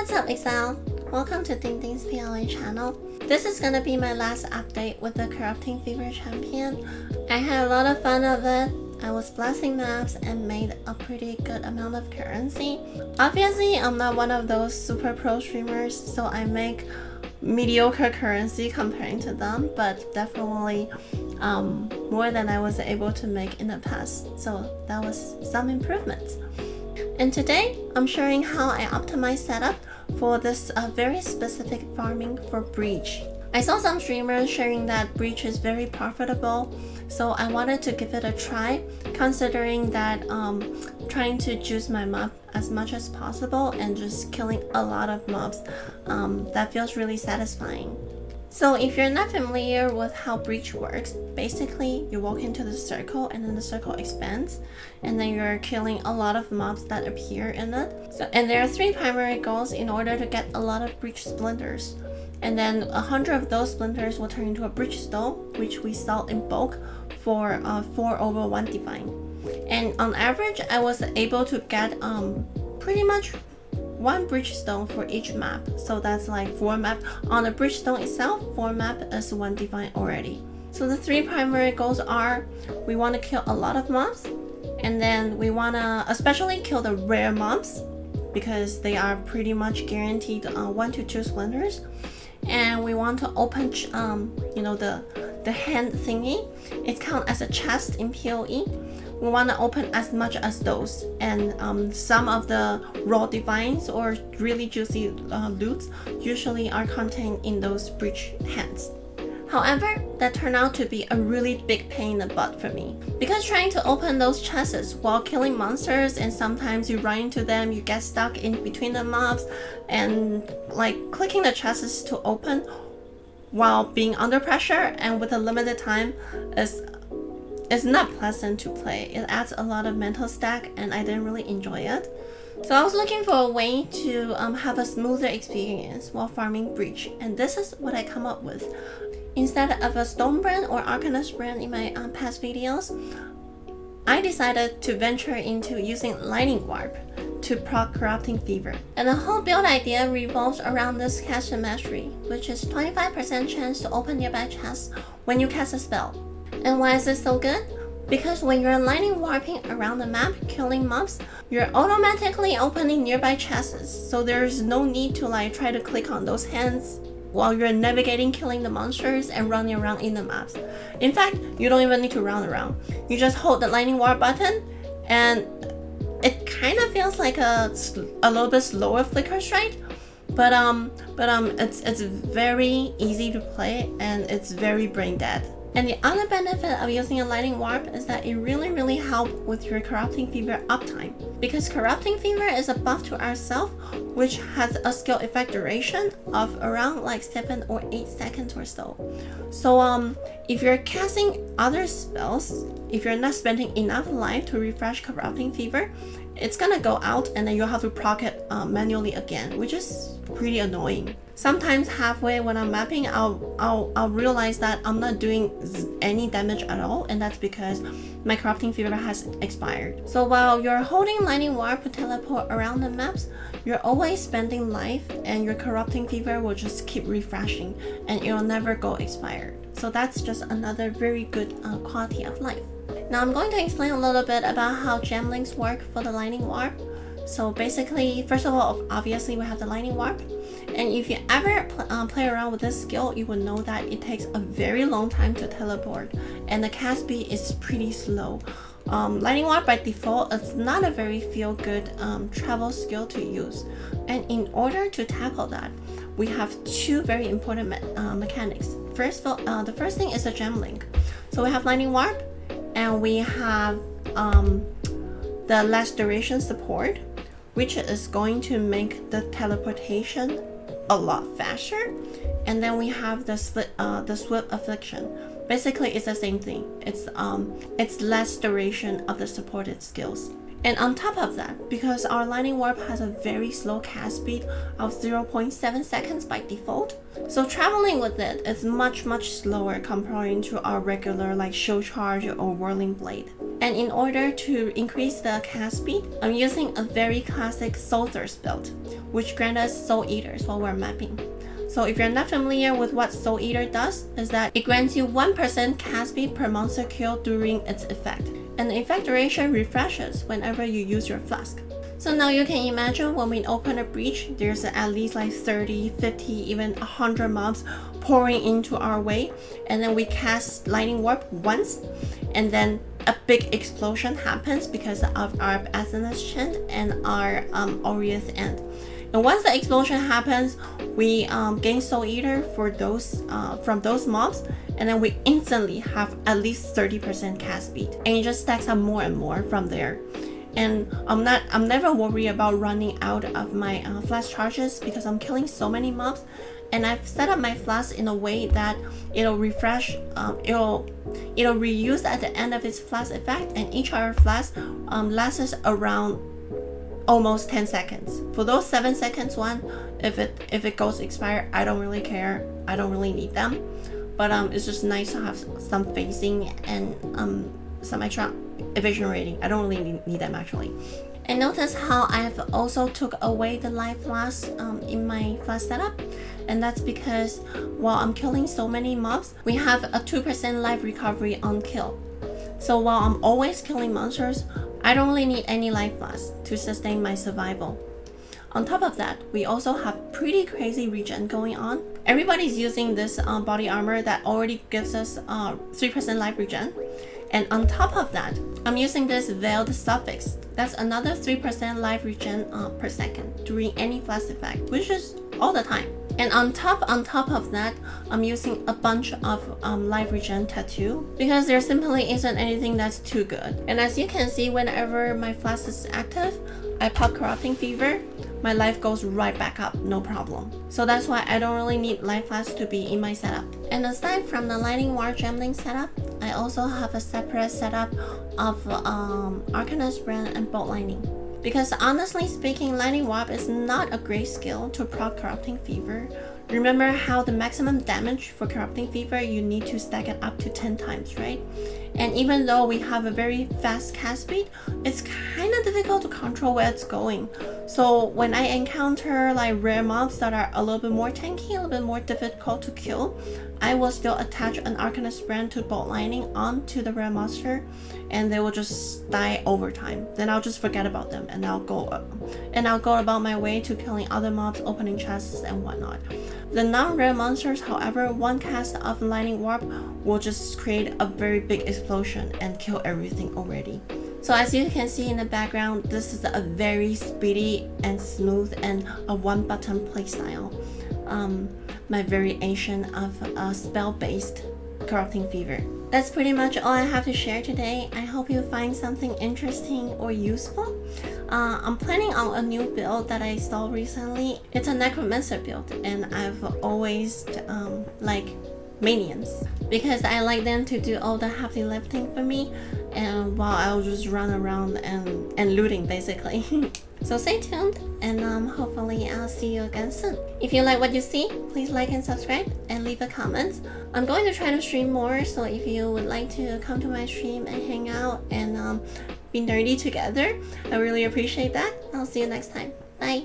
what's up, Exile? Welcome to Ding Ding's PLA channel. This is gonna be my last update with the Corrupting Fever champion. I had a lot of fun of it. I was blasting maps and made a pretty good amount of currency. Obviously, I'm not one of those super pro streamers, so I make mediocre currency comparing to them, but definitely more than I was able to make in the past. So that was some improvements. And today, I'm showing how I optimize setup for this very specific farming for Breach. I saw some streamers sharing that Breach is very profitable, so I wanted to give it a try, considering that trying to juice my mob as much as possible and just killing a lot of mobs, that feels really satisfying. So if you're not familiar with how Breach works, basically you walk into the circle and then the circle expands and then you're killing a lot of mobs that appear in it. And there are 3 primary goals in order to get a lot of Breach splinters. And then 100 of those splinters will turn into a Breach stone, which we sell in bulk for 4/1 divine. And on average, I was able to get pretty much 1 bridgestone for each map, so that's like 4 map. On the bridgestone itself, 4 map is 1 divine already. So the 3 primary goals are, we want to kill a lot of mobs, and then we want to especially kill the rare mobs because they are pretty much guaranteed 1 to 2 splinters. And we want to open you know, the hand thingy. It counts as a chest in PoE. We want to open as much as those, and some of the raw divines or really juicy loots usually are contained in those breach hands. However, that turned out to be a really big pain in the butt for me, because trying to open those chests while killing monsters, and sometimes you run into them, you get stuck in between the mobs, and like clicking the chests to open while being under pressure and with a limited time is not pleasant to play. It adds a lot of mental stack and I didn't really enjoy it. So I was looking for a way to have a smoother experience while farming Breach, and this is what I come up with. Instead of a Stone brand or Arcanist brand in my past videos, I decided to venture into using Lightning Warp to proc Corrupting Fever. And the whole build idea revolves around this Caster Mastery, which is 25% chance to open nearby chests when you cast a spell. And why is this so good? Because when you're lightning warping around the map, killing mobs, you're automatically opening nearby chests, so there's no need to like try to click on those hands while you're navigating killing the monsters and running around in the maps. In fact, you don't even need to run around. You just hold the lightning warp button and it kind of feels like a little bit slower flicker strike, but it's very easy to play and it's very brain dead. And the other benefit of using a Lightning Warp is that it really helps with your Corrupting Fever uptime. Because Corrupting Fever is a buff to ourselves, which has a skill effect duration of around like 7 or 8 seconds or so. So if you're casting other spells, if you're not spending enough life to refresh Corrupting Fever, it's gonna go out and then you'll have to proc it manually again, which is pretty annoying. Sometimes halfway when I'm mapping, I'll realize that I'm not doing any damage at all, and that's because my Corrupting Fever has expired. So while you're holding Lightning Warp to teleport around the maps, you're always spending life, and your Corrupting Fever will just keep refreshing, and it'll never go expired. So that's just another very good quality of life. Now I'm going to explain a little bit about how gem links work for the Lightning Warp. So basically, first of all, obviously we have the Lightning Warp. And if you ever play around with this skill, you will know that it takes a very long time to teleport, and the cast speed is pretty slow. Lightning Warp by default is not a very feel-good travel skill to use. And in order to tackle that, we have 2 very important mechanics. The first thing is a gem link. So we have Lightning Warp, and we have the less duration support, which is going to make the teleportation a lot faster. And then we have the swift affliction. Basically, it's the same thing. It's less duration of the supported skills. And on top of that, because our Lightning Warp has a very slow cast speed of 0.7 seconds by default, so traveling with it is much slower comparing to our regular like Shield Charge or Whirling Blade. And in order to increase the cast speed, I'm using a very classic soul thirst build, which grants us soul eaters while we're mapping. So if you're not familiar with what Soul Eater does, is that it grants you 1% cast speed per monster kill during its effect. And the effect duration refreshes whenever you use your flask. So now you can imagine when we open a breach, there's at least like 30, 50, even 100 mobs pouring into our way. And then we cast Lightning Warp once, and then a big explosion happens because of our Athena's Chant and our Aurea's End. And once the explosion happens, we gain Soul Eater for those from those mobs, and then we instantly have at least 30% cast speed, and it just stacks up more and more from there. And I'm never worried about running out of my flash charges because I'm killing so many mobs, and I've set up my flask in a way that it'll refresh, it'll reuse at the end of its flash effect, and each of our flask lasts around almost 10 seconds. For those 7 seconds one, if it goes expired, I don't really care. I don't really need them. But it's just nice to have some phasing and some extra evasion rating. I don't really need them actually. And notice how I have also took away the life flask in my flask setup. And that's because while I'm killing so many mobs, we have a 2% life recovery on kill. So while I'm always killing monsters, I don't really need any life flask to sustain my survival. On top of that, we also have pretty crazy regen going on. Everybody's using this body armor that already gives us 3% life regen. And on top of that, I'm using this veiled suffix. That's another 3% life regen per second during any flash effect, which is all the time. And on top of that, I'm using a bunch of life regen tattoo because there simply isn't anything that's too good. And as you can see, whenever my flask is active, I pop Corrupting Fever, my life goes right back up, no problem. So that's why I don't really need life flask to be in my setup. And aside from the Lightning War Gemling setup, I also have a separate setup of Arcanist Brand and Bolt Lightning. Because honestly speaking, Lightning Warp is not a great skill to proc Corrupting Fever. Remember how the maximum damage for Corrupting Fever, you need to stack it up to 10 times, right? And even though we have a very fast cast speed, it's kind of difficult to control where it's going. So when I encounter like rare mobs that are a little bit more tanky, a little bit more difficult to kill, I will still attach an Arcanist Brand to Bolt Lightning onto the rare monster, and they will just die over time. Then I'll just forget about them, and I'll go about my way to killing other mobs, opening chests and whatnot. The non-rare monsters, however, one cast of Lightning Warp will just create a very big explosion and kill everything already. So as you can see in the background, this is a very speedy and smooth and a one-button playstyle. My variation of spell-based Corrupting Fever. That's pretty much all I have to share today. I hope you find something interesting or useful. I'm planning on a new build that I saw recently. It's a Necromancer build, and I've always liked minions because I like them to do all the heavy lifting for me, and while I'll just run around and looting basically. So stay tuned, and hopefully I'll see you again soon. If you like what you see, please like and subscribe and leave a comment. I'm going to try to stream more, so if you would like to come to my stream and hang out and be nerdy together, I really appreciate that. I'll see you next time. Bye!